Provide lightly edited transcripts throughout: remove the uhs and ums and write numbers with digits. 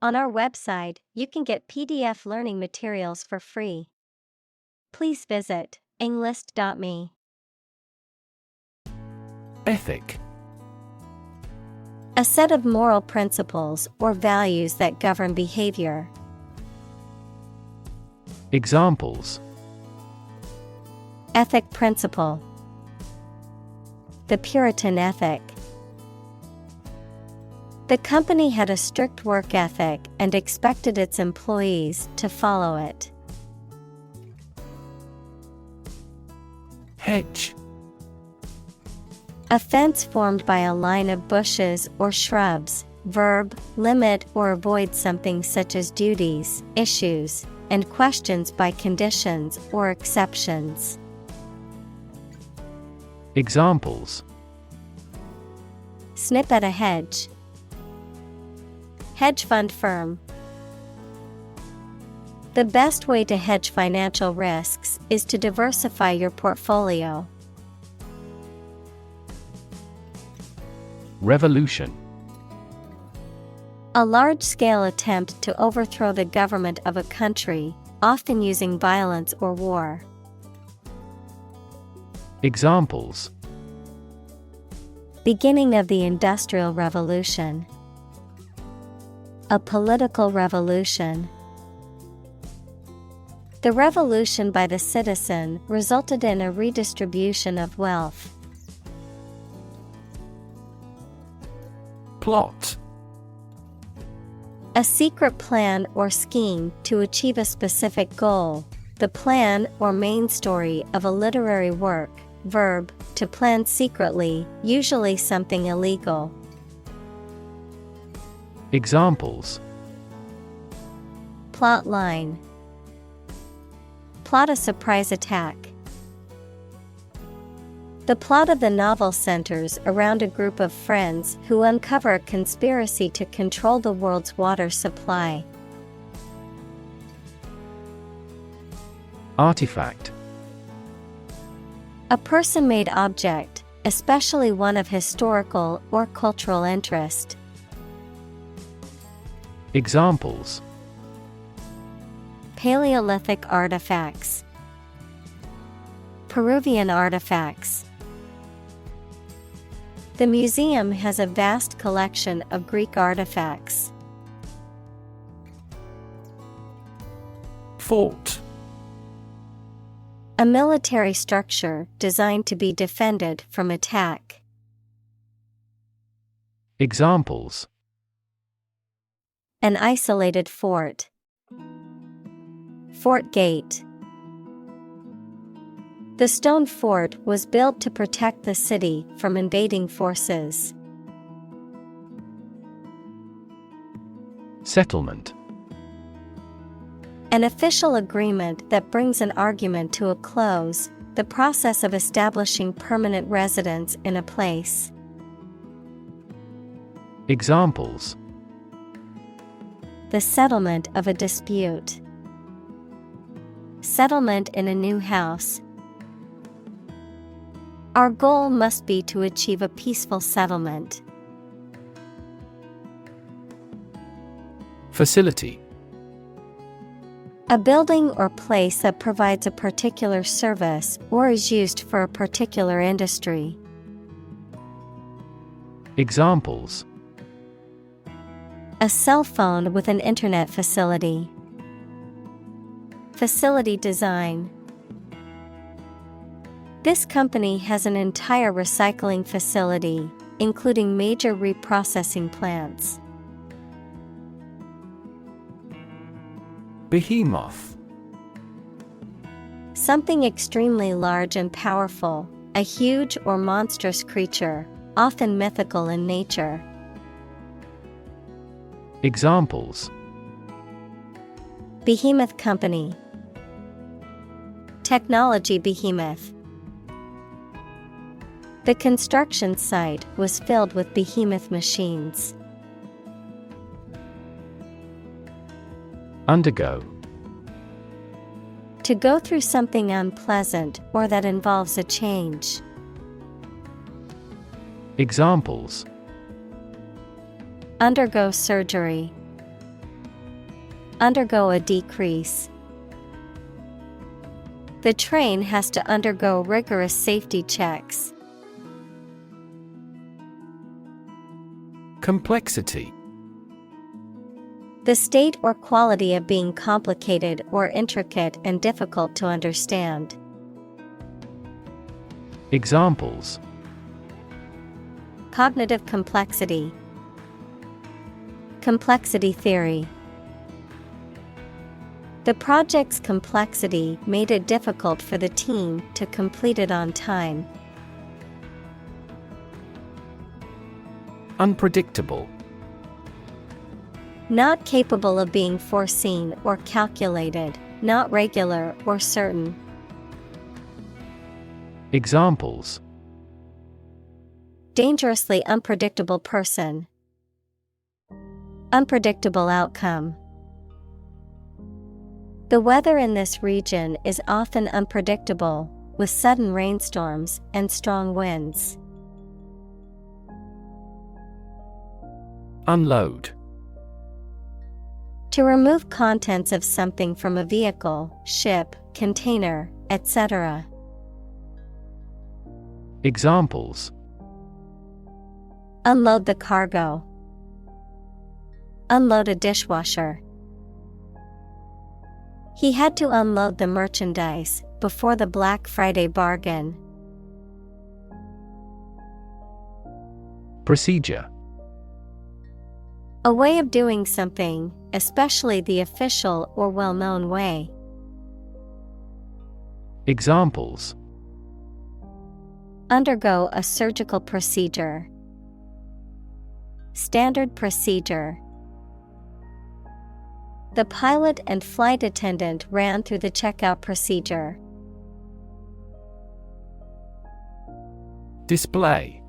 On our website, you can get PDF learning materials for free. Please visit englist.me. Ethic. A set of moral principles or values that govern behavior. Examples: Ethic principle. The Puritan ethic. The company had a strict work ethic and expected its employees to follow it. Hedge. A fence formed by a line of bushes or shrubs. Verb, limit or avoid something such as duties, issues, and questions by conditions or exceptions. Examples: Snip at a hedge. Hedge fund firm. The best way to hedge financial risks is to diversify your portfolio. Revolution. A large-scale attempt to overthrow the government of a country, often using violence or war. Examples: Beginning of the Industrial Revolution. A political revolution. The revolution by the citizen resulted in a redistribution of wealth. Plot. A secret plan or scheme to achieve a specific goal. The plan or main story of a literary work. Verb, to plan secretly, usually something illegal. Examples: Plot line. Plot a surprise attack. The plot of the novel centers around a group of friends who uncover a conspiracy to control the world's water supply. Artifact. A person-made object, especially one of historical or cultural interest. Examples: Paleolithic artifacts. Peruvian artifacts. The museum has a vast collection of Greek artifacts. Fort. A military structure designed to be defended from attack. Examples: An isolated fort. Fort gate. The stone fort was built to protect the city from invading forces. Settlement. An official agreement that brings an argument to a close, the process of establishing permanent residence in a place. Examples: The settlement of a dispute. Settlement in a new house. Our goal must be to achieve a peaceful settlement. Facility. A building or place that provides a particular service or is used for a particular industry. Examples: A cell phone with an internet facility. Facility design. This company has an entire recycling facility, including major reprocessing plants. Behemoth. Something extremely large and powerful, a huge or monstrous creature, often mythical in nature. Examples: Behemoth company. Technology behemoth. The construction site was filled with behemoth machines. Undergo. To go through something unpleasant or that involves a change. Examples: Undergo surgery. undergo a decrease. The train has to undergo rigorous safety checks. Complexity. The state or quality of being complicated or intricate and difficult to understand. Examples: Cognitive complexity. Complexity theory. The project's complexity made it difficult for the team to complete it on time. Unpredictable. Not capable of being foreseen or calculated, not regular or certain. Examples: Dangerously unpredictable person. Unpredictable outcome. The weather in this region is often unpredictable, with sudden rainstorms and strong winds. Unload. To remove contents of something from a vehicle, ship, container, etc. Examples: Unload the cargo. Unload a dishwasher. He had to unload the merchandise before the Black Friday bargain. Procedure. A way of doing something, especially the official or well-known way. Examples: Undergo a surgical procedure. Standard procedure. The pilot and flight attendant ran through the checkout procedure. Display.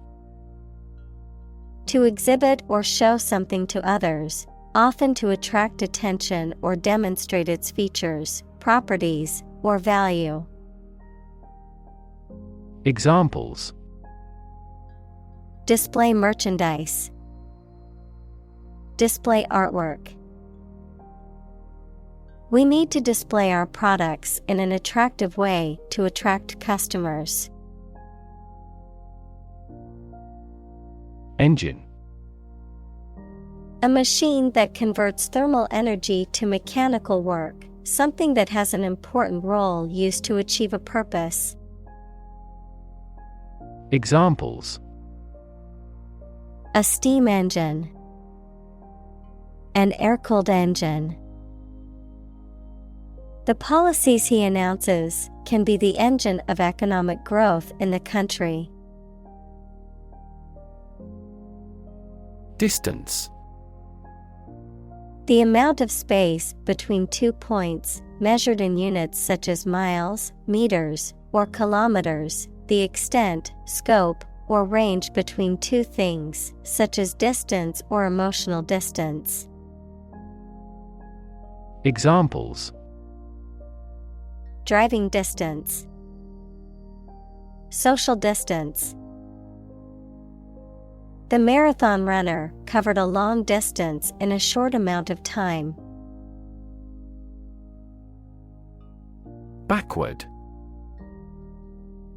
To exhibit or show something to others, often to attract attention or demonstrate its features, properties, or value. Examples: Display merchandise. Display artwork. We need to display our products in an attractive way to attract customers. Engine. A machine that converts thermal energy to mechanical work, something that has an important role used to achieve a purpose. Examples: A steam engine. An air-cooled engine. The policies he announces can be the engine of economic growth in the country. Distance. The amount of space between 2 points, measured in units such as miles, meters, or kilometers, the extent, scope, or range between two things, such as distance or emotional distance. Examples: Driving distance. Social distance. The marathon runner covered a long distance in a short amount of time. Backward.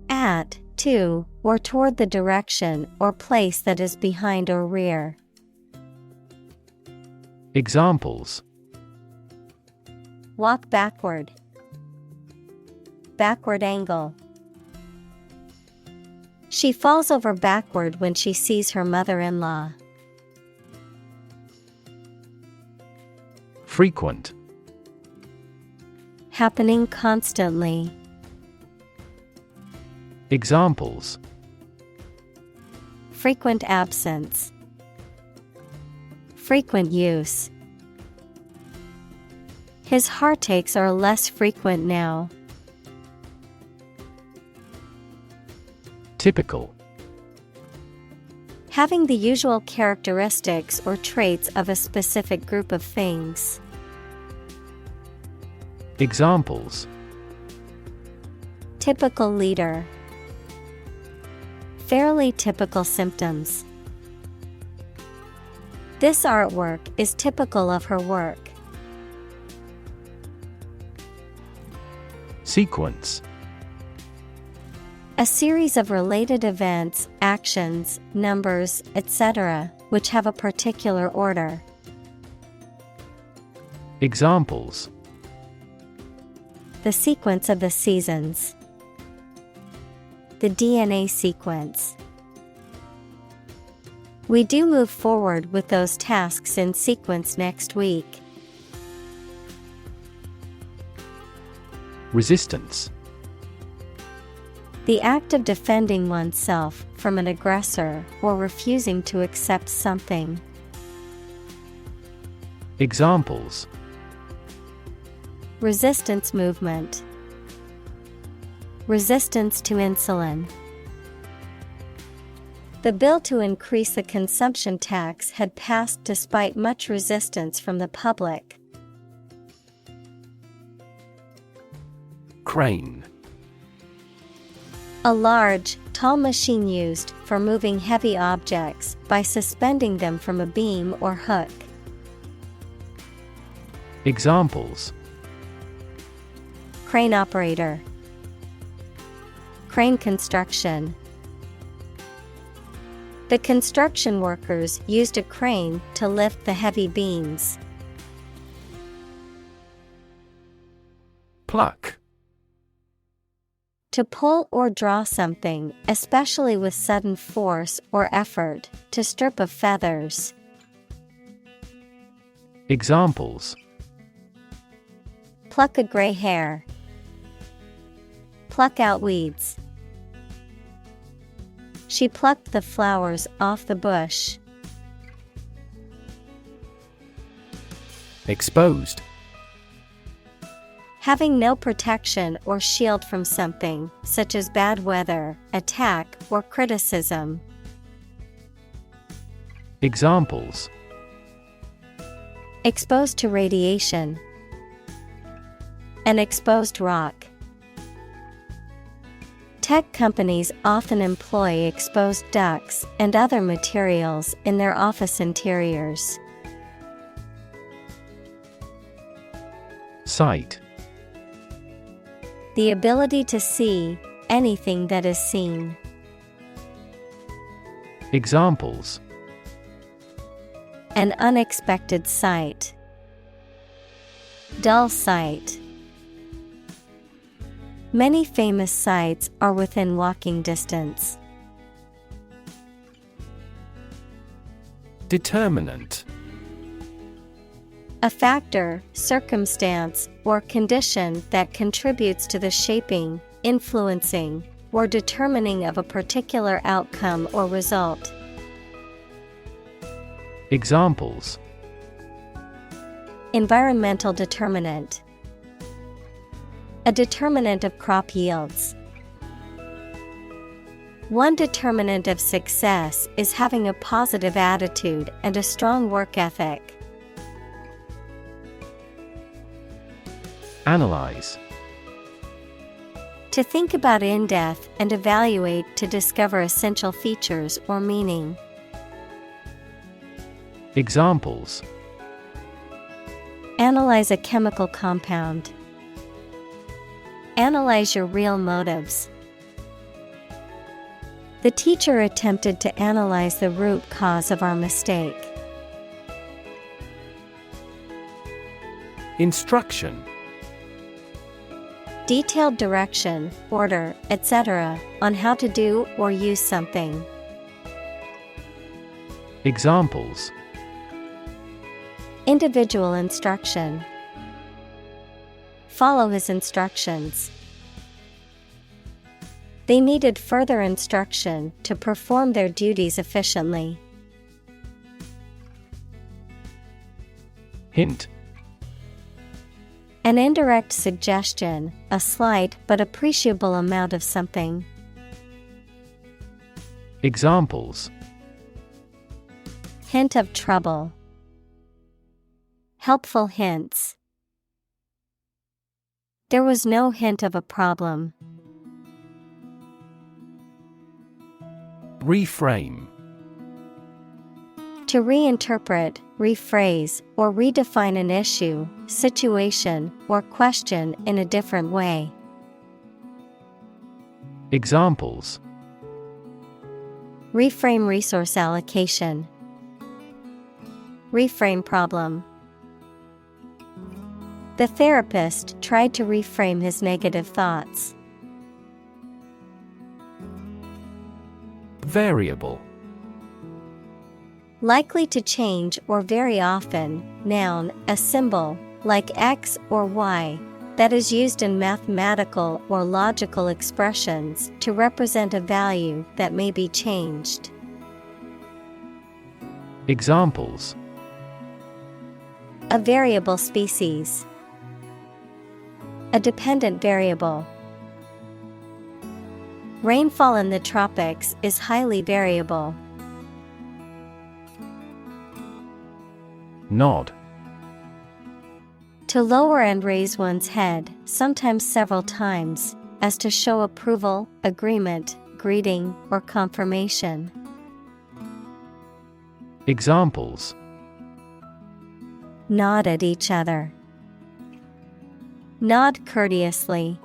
At, to, or toward the direction or place that is behind or rear. Examples: Walk backward. Backward angle. She falls over backward when she sees her mother-in-law. Frequent. Happening constantly. Examples: Frequent absence. Frequent use. His heartaches are less frequent now. Typical. Having the usual characteristics or traits of a specific group of things. Examples: Typical leader. Fairly typical symptoms. This artwork is typical of her work. Sequence. A series of related events, actions, numbers, etc., which have a particular order. Examples. The sequence of the seasons. The DNA sequence. We do move forward with those tasks in sequence next week. Resistance. The act of defending oneself from an aggressor or refusing to accept something. Examples. Resistance movement. Resistance to insulin. The bill to increase the consumption tax had passed despite much resistance from the public. Crane. A large, tall machine used for moving heavy objects by suspending them from a beam or hook. Examples. Crane operator. Crane construction. The construction workers used a crane to lift the heavy beams. Pluck. To pull or draw something, especially with sudden force or effort, to strip of feathers. Examples. Pluck a gray hair. Pluck out weeds. She plucked the flowers off the bush. Exposed. Having no protection or shield from something, such as bad weather, attack, or criticism. Examples. Exposed to radiation. An exposed rock. Tech companies often employ exposed ducts and other materials in their office interiors. Sight. The ability to see anything that is seen. Examples. An unexpected sight. Dull sight. Many famous sites are within walking distance. Determinant. A factor, circumstance, or condition that contributes to the shaping, influencing, or determining of a particular outcome or result. Examples. Environmental determinant. A determinant of crop yields. One determinant of success is having a positive attitude and a strong work ethic. Analyze. To think about in depth and evaluate to discover essential features or meaning. Examples. Analyze a chemical compound. Analyze your real motives. The teacher attempted to analyze the root cause of our mistake. Instruction. Detailed direction, order, etc. on how to do or use something. Examples. Individual instruction. Follow his instructions. They needed further instruction to perform their duties efficiently. Hint. An indirect suggestion, a slight but appreciable amount of something. Examples. Hint of trouble. Helpful hints. There was no hint of a problem. Reframe. To reinterpret, rephrase, or redefine an issue, situation, or question in a different way. Examples: reframe resource allocation, reframe problem. The therapist tried to reframe his negative thoughts. Variable. Likely to change or vary often, noun, a symbol, like X or Y, that is used in mathematical or logical expressions to represent a value that may be changed. Examples: a variable species, a dependent variable. Rainfall in the tropics is highly variable. Nod. To lower and raise one's head, sometimes several times, as to show approval, agreement, greeting, or confirmation. Examples: nod at each other, nod courteously.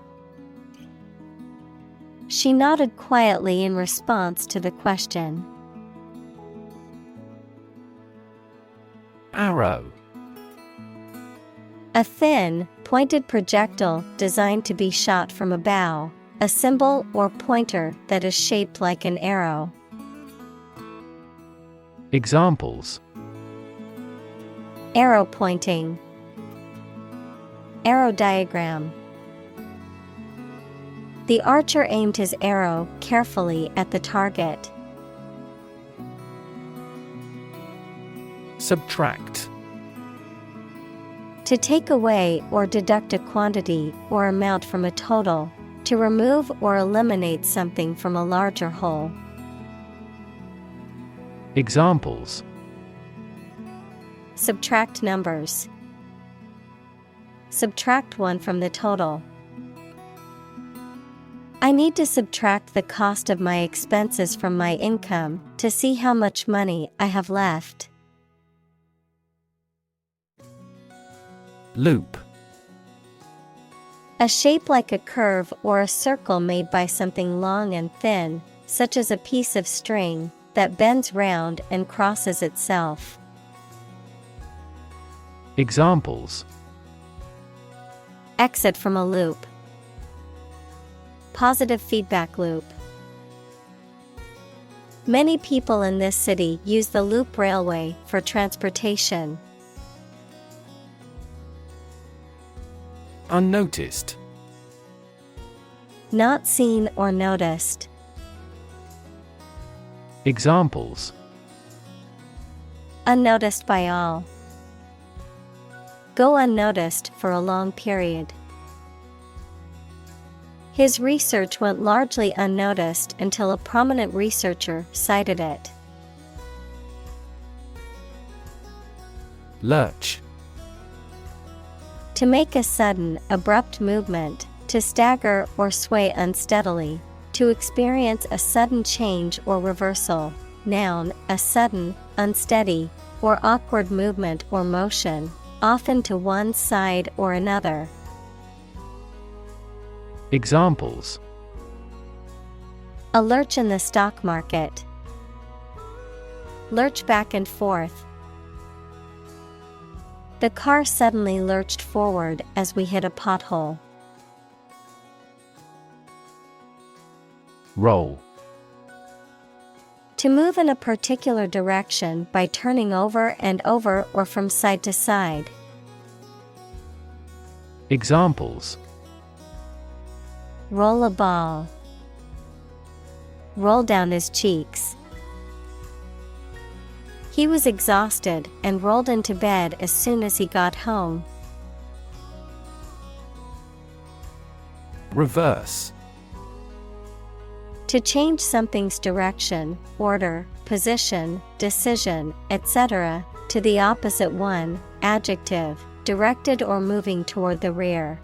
She nodded quietly in response to the question. Arrow. A thin, pointed projectile designed to be shot from a bow, a symbol or pointer that is shaped like an arrow. Examples: arrow pointing, arrow diagram. The archer aimed his arrow carefully at the target. Subtract. To take away or deduct a quantity or amount from a total, to remove or eliminate something from a larger whole. Examples: subtract numbers, subtract one from the total. I need to subtract the cost of my expenses from my income to see how much money I have left. Loop. A shape like a curve or a circle made by something long and thin, such as a piece of string, that bends round and crosses itself. Examples: exit from a loop, positive feedback loop. Many people in this city use the loop railway for transportation. Unnoticed. Not seen or noticed. Examples: unnoticed by all. Go unnoticed for a long period. His research went largely unnoticed until a prominent researcher cited it. Lurch. To make a sudden, abrupt movement, to stagger or sway unsteadily, to experience a sudden change or reversal. Noun, a sudden, unsteady, or awkward movement or motion, often to one side or another. Examples: a lurch in the stock market. Lurch back and forth. The car suddenly lurched forward as we hit a pothole. Roll. To move in a particular direction by turning over and over or from side to side. Examples: roll a ball. Roll down his cheeks. He was exhausted and rolled into bed as soon as he got home. Reverse. To change something's direction, order, position, decision, etc., to the opposite one, adjective, directed or moving toward the rear.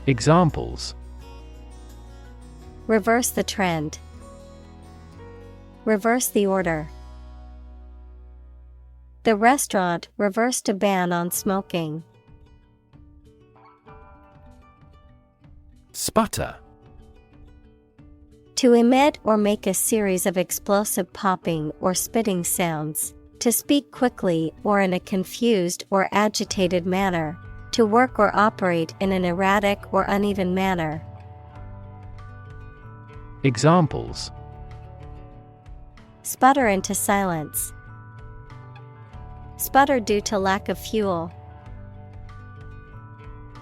Examples: reverse the trend. Reverse the order. The restaurant reversed a ban on smoking. Sputter. To emit or make a series of explosive popping or spitting sounds. To speak quickly or in a confused or agitated manner. To work or operate in an erratic or uneven manner. Examples: Sputter into silence. Sputter due to lack of fuel.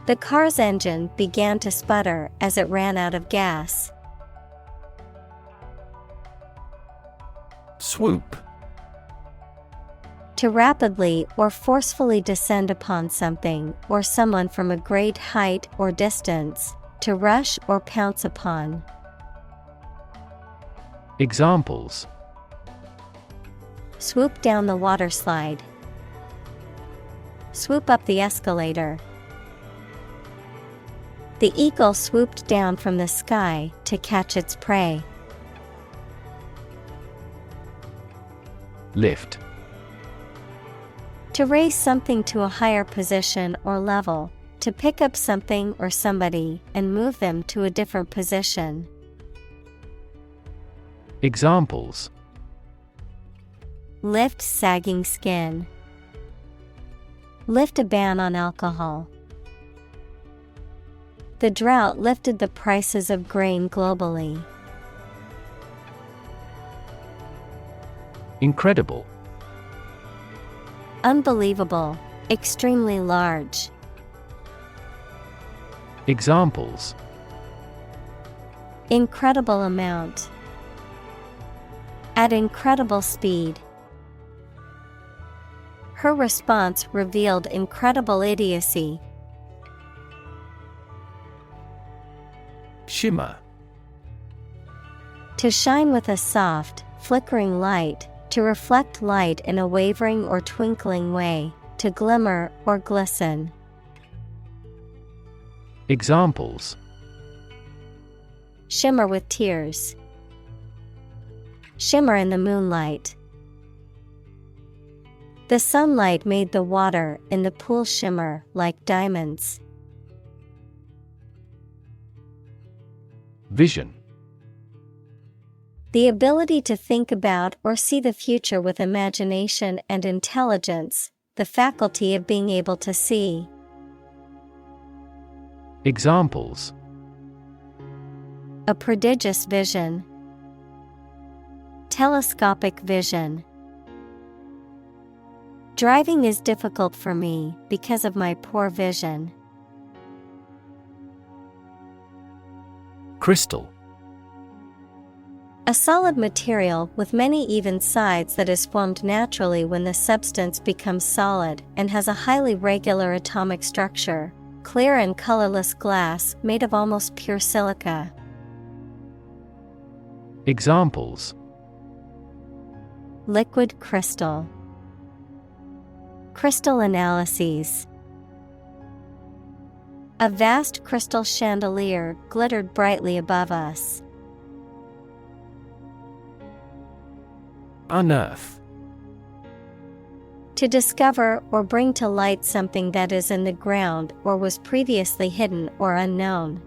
The car's engine began to sputter as it ran out of gas. Swoop. To rapidly or forcefully descend upon something or someone from a great height or distance. To rush or pounce upon. Examples: Swoop down the water slide. Swoop up the escalator. The eagle swooped down from the sky to catch its prey. Lift. To raise something to a higher position or level. To pick up something or somebody and move them to a different position. Examples: Lift sagging skin. Lift a ban on alcohol. The drought lifted the prices of grain globally. Incredible. Unbelievable, extremely large. Examples: Incredible amount. At incredible speed. Her response revealed incredible idiocy. Shimmer. To shine with a soft, flickering light. To reflect light in a wavering or twinkling way. To glimmer or glisten. Examples: Shimmer with tears. Shimmer in the moonlight. The sunlight made the water in the pool shimmer like diamonds. Vision. The ability to think about or see the future with imagination and intelligence, the faculty of being able to see. Examples: A prodigious vision. Telescopic vision. Driving is difficult for me because of my poor vision. Crystal. A solid material with many even sides that is formed naturally when the substance becomes solid and has a highly regular atomic structure. Clear and colorless glass made of almost pure silica. Examples: Liquid crystal. Crystal analyses. A vast crystal chandelier glittered brightly above us. Unearth. To discover or bring to light something that is in the ground or was previously hidden or unknown.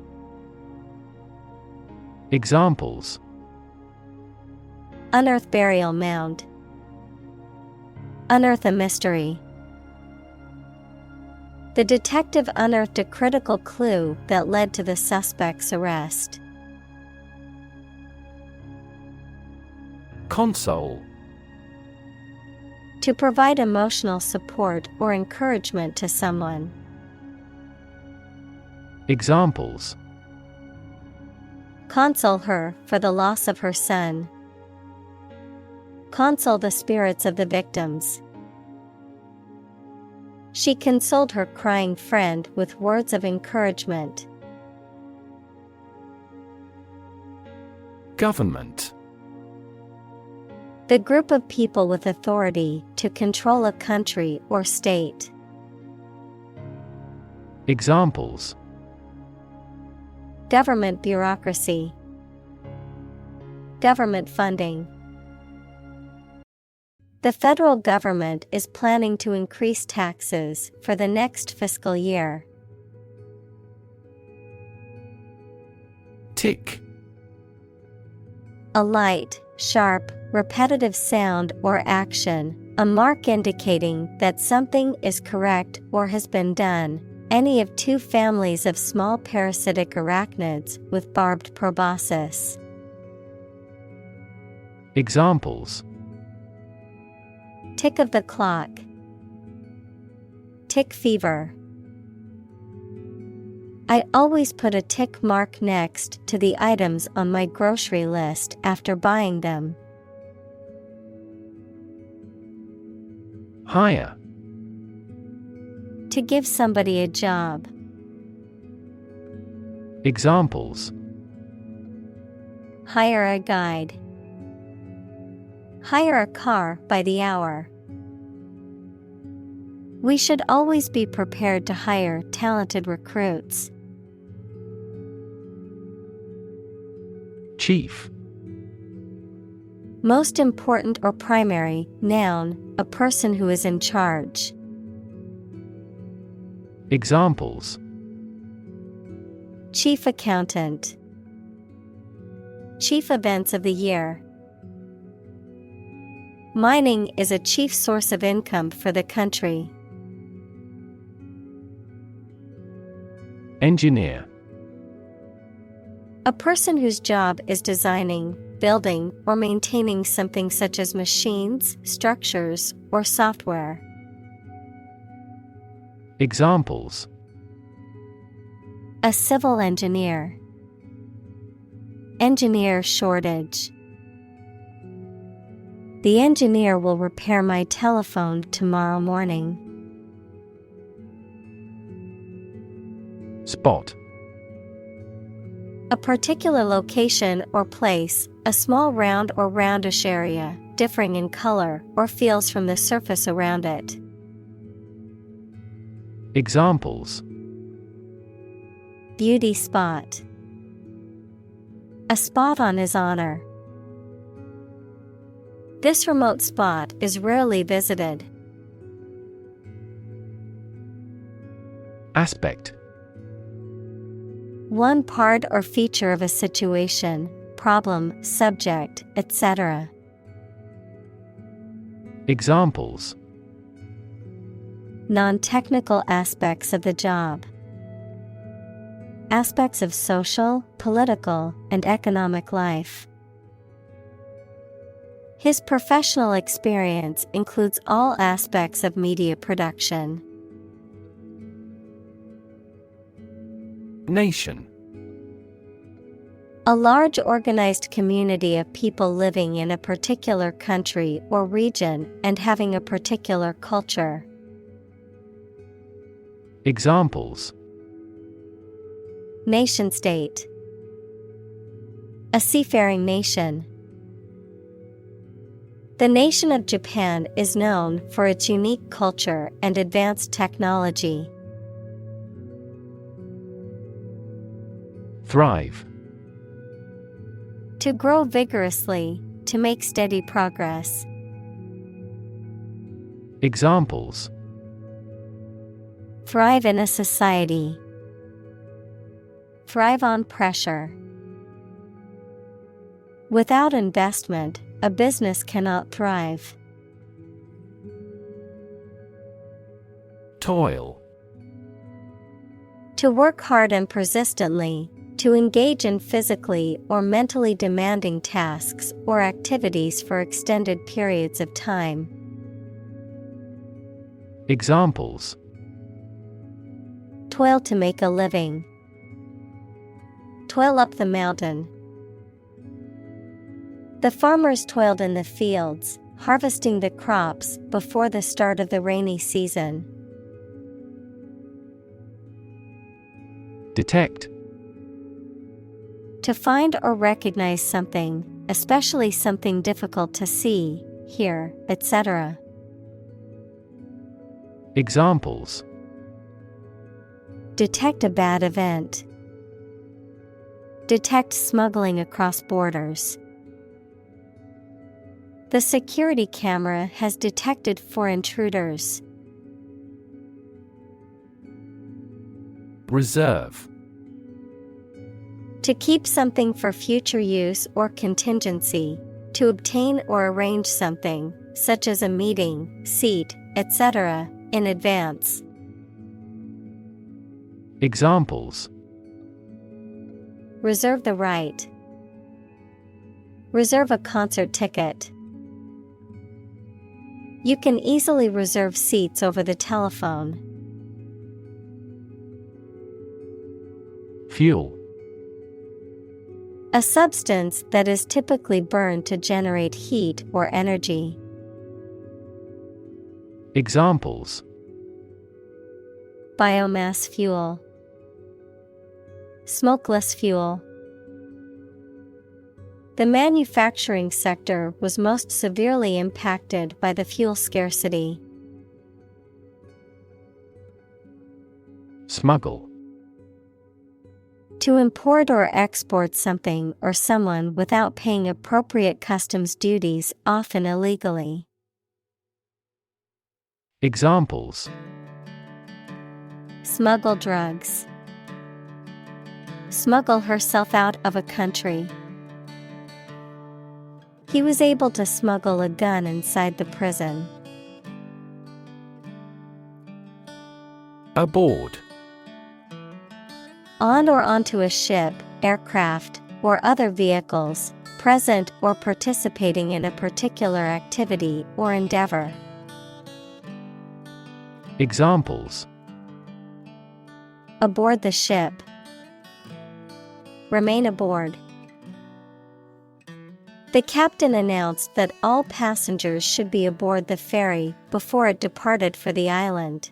Examples: Unearth burial mound. Unearth a mystery. The detective unearthed a critical clue that led to the suspect's arrest. Console. To provide emotional support or encouragement to someone. Examples: Console her for the loss of her son. Console the spirits of the victims. She consoled her crying friend with words of encouragement. Government. The group of people with authority to control a country or state. Examples: Government bureaucracy. Government funding. The federal government is planning to increase taxes for the next fiscal year. Tick. A light, sharp, repetitive sound or action, a mark indicating that something is correct or has been done. Any of two families of small parasitic arachnids with barbed proboscis. Examples: Tick of the clock. Tick fever. I always put a tick mark next to the items on my grocery list after buying them. Hire. To give somebody a job. Examples: Hire a guide. Hire a car by the hour. We should always be prepared to hire talented recruits. Chief. Most important or primary, noun, a person who is in charge. Examples: Chief accountant. Chief events of the year. Mining is a chief source of income for the country. Engineer. A person whose job is designing, building, or maintaining something such as machines, structures, or software. Examples: A civil engineer. Engineer shortage. The engineer will repair my telephone tomorrow morning. Spot. A particular location or place, a small round or roundish area, differing in color or feels from the surface around it. Examples: Beauty spot. A spot on his honor. This remote spot is rarely visited. Aspect. One part or feature of a situation, problem, subject, etc. Examples: Non-technical aspects of the job. Aspects of social, political, and economic life. His professional experience includes all aspects of media production. Nation. A large organized community of people living in a particular country or region and having a particular culture. Examples: Nation-state. A seafaring nation. The nation of Japan is known for its unique culture and advanced technology. Thrive. To grow vigorously, to make steady progress. Examples: Thrive in a society. Thrive on pressure. Without investment, a business cannot thrive. Toil. To work hard and persistently, to engage in physically or mentally demanding tasks or activities for extended periods of time. Examples: Toil to make a living. Toil up the mountain. The farmers toiled in the fields, harvesting the crops before the start of the rainy season. Detect. To find or recognize something, especially something difficult to see, hear, etc. Examples: Detect a bad event. Detect smuggling across borders. The security camera has detected 4 intruders. Reserve. To keep something for future use or contingency. To obtain or arrange something, such as a meeting, seat, etc., in advance. Examples: Reserve the right. Reserve a concert ticket. You can easily reserve seats over the telephone. Fuel. A substance that is typically burned to generate heat or energy. Examples: Biomass fuel. Smokeless fuel. The manufacturing sector was most severely impacted by the fuel scarcity. Smuggle. To import or export something or someone without paying appropriate customs duties, often illegally. Examples: Smuggle drugs. Smuggle herself out of a country. He was able to smuggle a gun inside the prison. Aboard. On or onto a ship, aircraft, or other vehicles, present or participating in a particular activity or endeavor. Examples: Aboard the ship. Remain aboard. The captain announced that all passengers should be aboard the ferry before it departed for the island.